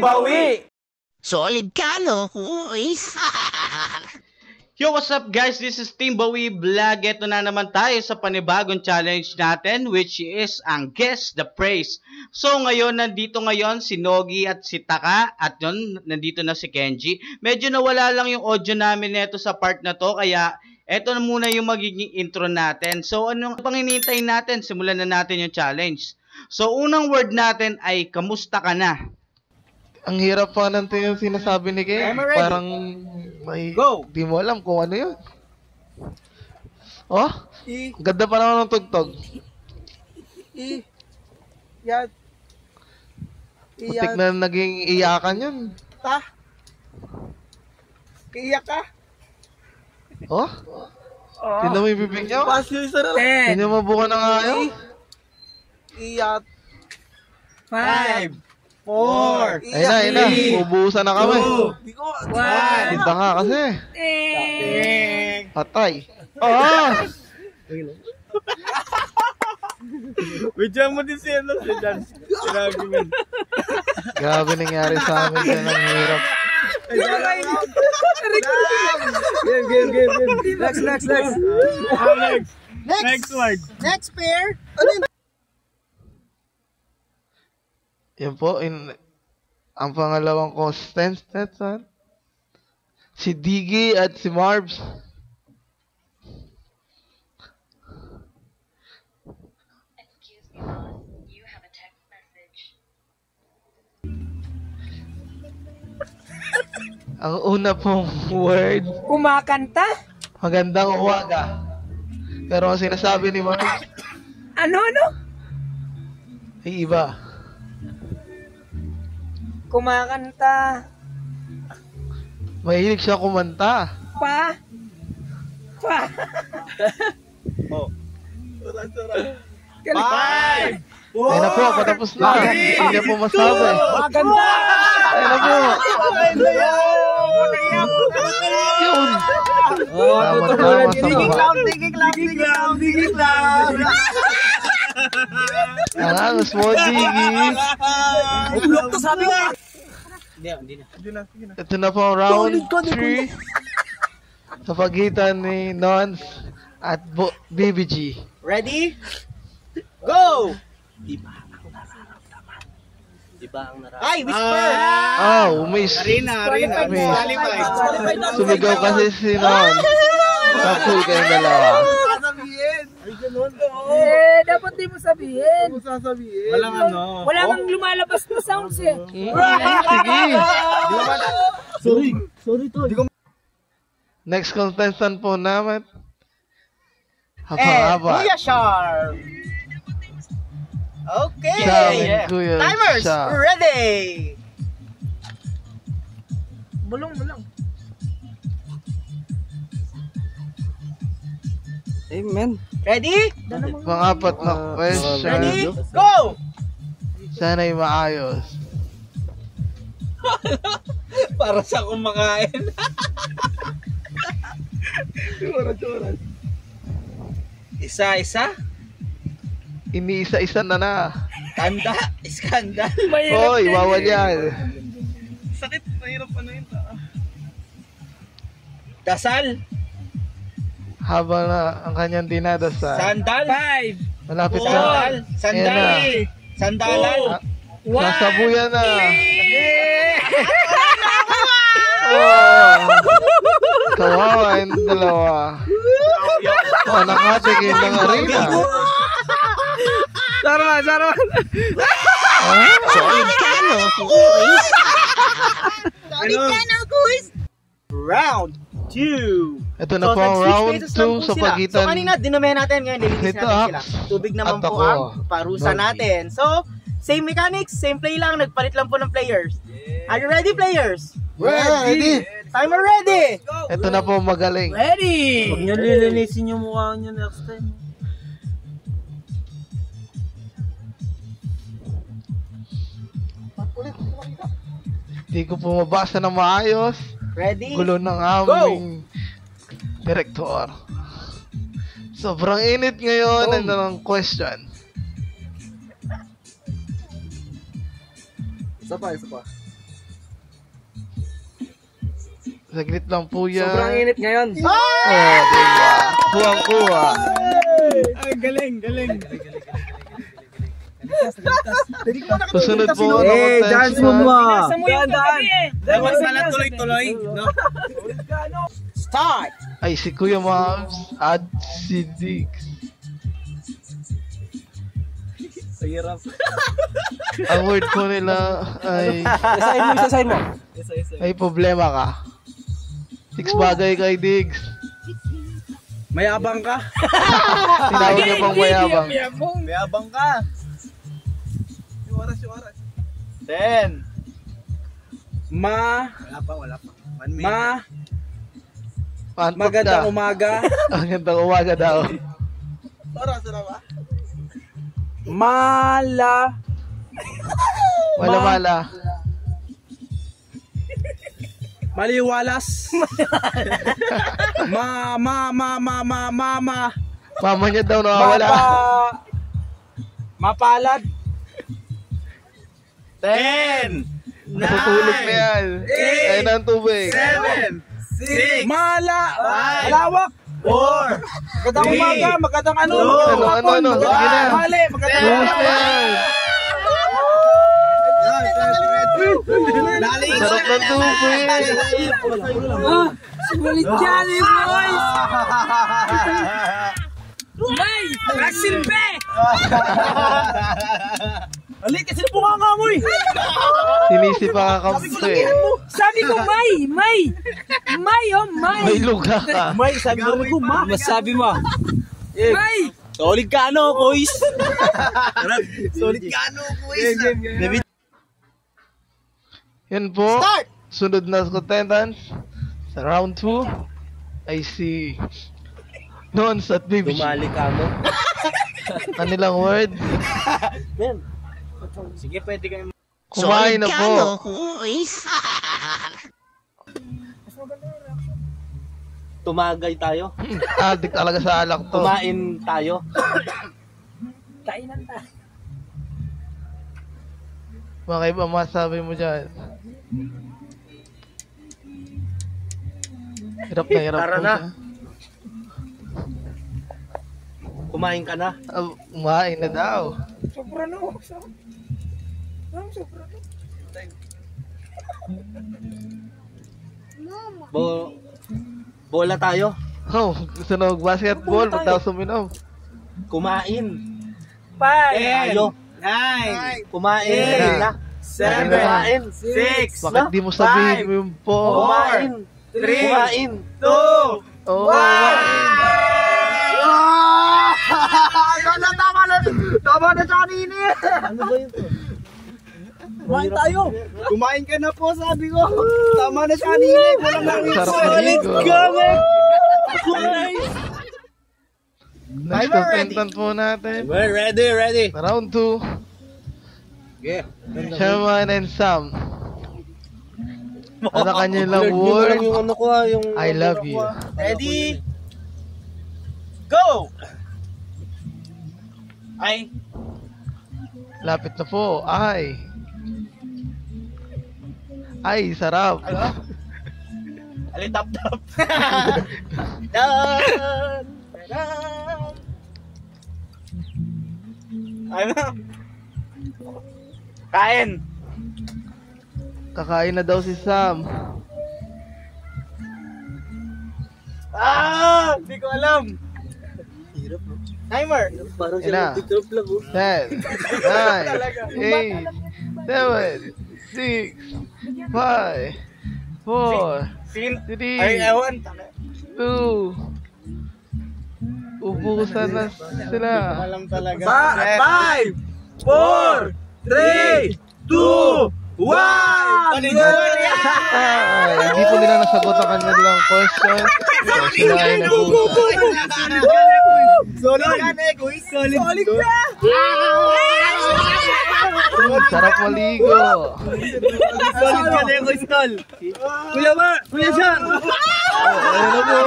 Bawi! Solid ka, no? Uy. Yo, what's up guys? This is Team Bawi Vlog. Ito na naman tayo sa panibagong challenge natin, which is ang Guess the Praise. So ngayon, nandito ngayon si Nogi at si Taka, at yun, nandito na si Kenji. Medyo nawala lang yung audio namin neto sa part na to, kaya eto na muna yung magiging intro natin. So anong pang hinihintay natin? Simulan na natin yung challenge. So unang word natin ay kamusta ka na? Ang hirap pa ng yung sinasabi ni Ken. Parang may di mo alam kung ano yun. Oh, ganda pa naman ng tugtog. Yan. Putik na naging iyakan yun. Iiyak ka? Oh? Tignan mo yung bibig niyo? Tignan mo buka na nga yun? Iyak. 5, 4, Ayun na. Ubusan na kami. 1. Tinta nga kasi. Patay. Bidyan mo din si ano, si Jan. Grabe nangyari sa amin yan. Ang hirap. Game. Next word. Next pair. Yan po, ang pangalawang contestant, si Diggy at si Marbs. Excuse me, boss. You have a text message. Ang una pong word, Kumakanta? magandang uwaga. Pero ang sinasabi ni Marbs, Ano? ay iba. Kumakanta. Mahilig siya kumanta. Pa. Five! Ayun na po, patapos na. Hindi niya po masabi. Maganda. Ayun na po. Yun. Tama sa Digig lang. Ang angas mo, Diggy. Ulok to sabi nga. Hindi na. Ito na po ang round 3 sa pagitan ni Nons at BBG. Ready? Go! Ay, whisper! Miss. Arena. Miss. Sumigaw kasi si Nons. Tapos kayong dalawa. Dapat di mo sabihin. Walang ano. Wala mang lumalabas na sounds eh. Sige. Sorry to. Next contestant po namin. Haba-haba. Kuya Sharp. Okay. Kuya Timers, Sharp. ready. Bulong. Amen. Ready? Pang-apat na question. Ready? Go! Sana'y maayos. Para sa kumakain. Isa-isa? Iniisa-isa na. Tanda. Iskandal. Hoy, bawal yan. Sakit. Mahirap ano yun. Dasal. Habang na ang kanyang dinadasal. Sandal. 5. Malapit na. Sandal. Ayan Sandali. Sandalan. Nasabuyan na. Kawawa yung dalawa. Nakatigil ng arena. Sarman. Solid ka, no? Uy. Round 2. Ito na po ang round 2 sa pagitan. So kanina, dinumihan natin ngayon, nilinis Nito, natin sila. Tubig naman at po ako, ang parusa Nogi. natin. So, same mechanics, same play lang, nagpalit lang po ng players. Are you ready, players? Ready. Timer ready! Ito na po magaling. Ready! Huwag niyo lilinisin yung mukha niyo next time. Hindi ko po mabasa na maayos. Ready? Gulo ng aming direktor. Sobrang init ngayon. Ano ng question? Isa pa. Saglit lang po yan. Sobrang init ngayon. Oh, diba? Kuha. Ay, galing. Susunod po ang dance mo mo. Daan. Dapat pala tuloy-tuloy. No? Start! ay si Kuya Mams at si Diggs. Hirap. Ang word po nila ay Isahin mo. may problema ka. 6 bagay kay Diggs. Mayabang ka. Tinawag niya pang mayabang. Mayabang ka. Yung oras. 10. Wala pa. 1 minute. Pantot Magandang ka. umaga. Magandang umaga daw. Oras na ba? Mala. Mala. Maliwalas. Mama. Mama niya daw nawawala. Mapalad. 10. Natutulog na yan. Ayun ang tubig. 7. 6. Malawak. 4. Magandang umaga. Magandang ano. Ano. Sige na. Mali. Magandang Buhos na yan. Sarap ng tubig. Sulit yan eh, boys! May! Rasilbe! Alik, kasi bunganga mo eh. Sinisi pa kakampi. Sabi ko, May! May! May luga ka. May, sabi mo rin ko, ma. Masabi mo. May! Solid ka ano, boys. Solid ka ano, boys. Yan po. Sunod na contestants sa round 2 ay si Nons at Baby. Dumali ka mo. Kanilang word. Sige, pwede kayo. Kumain na po. Kuis. Tumagay tayo. Adik talaga sa alak to. Kumain tayo. Kainan ta. Mga iba masabi mo dyan. Hirap na hirap Tara po na. siya. Kumain ka na. Kumain na daw. Soprano. Bola tayo. Oh, gusto na mag-basketball. Ba't daw suminom? Kumain. 5! Tayo. 9. Kumain. 7. Kumain. 6. Bakit di mo sabihin mo yung po? Kumain. 3. Kumain. 2. Oh, Tama na sa kanina. Ano ba yun? Kumain tayo. Kumain ka na po, sabi ko. Tama na sa kanina. Walang nangis. Sarap na ligo. Next contestant po natin. We're ready. Round 2. Yeah. Sherman and Sam. Ano kanilang word? Yung ano ko yung I love you. Ready? Go! Ay. Lapit na po. Ay, sarap. Tap. Dan. Ano? Kain. Kakain na daw si Sam. Hindi ko alam. Hirap no. Timer. Parang Ina. titrop lang. 10, 9, 8, 7, 6, 5, 4, Sin. 3, Ay, ewan. 2, ubusan na sila. Alam talaga. 5, 4, 3, 2, 1. Hindi po nila nasagot ang kanilang question. So, sila ay Solid ka. sarap maligo. Solid ka na yung stall. Kuya Sean. Ayun na po.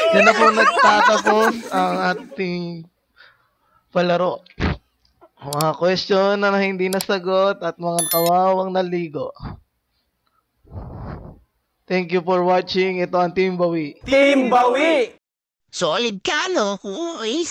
Yan na po nagtatapos ang ating palaro. Mga question na hindi nasagot at mga kawawang naligo. Thank you for watching. Ito ang Team Bawi. Team Bawi! Solid ka, no? Uy.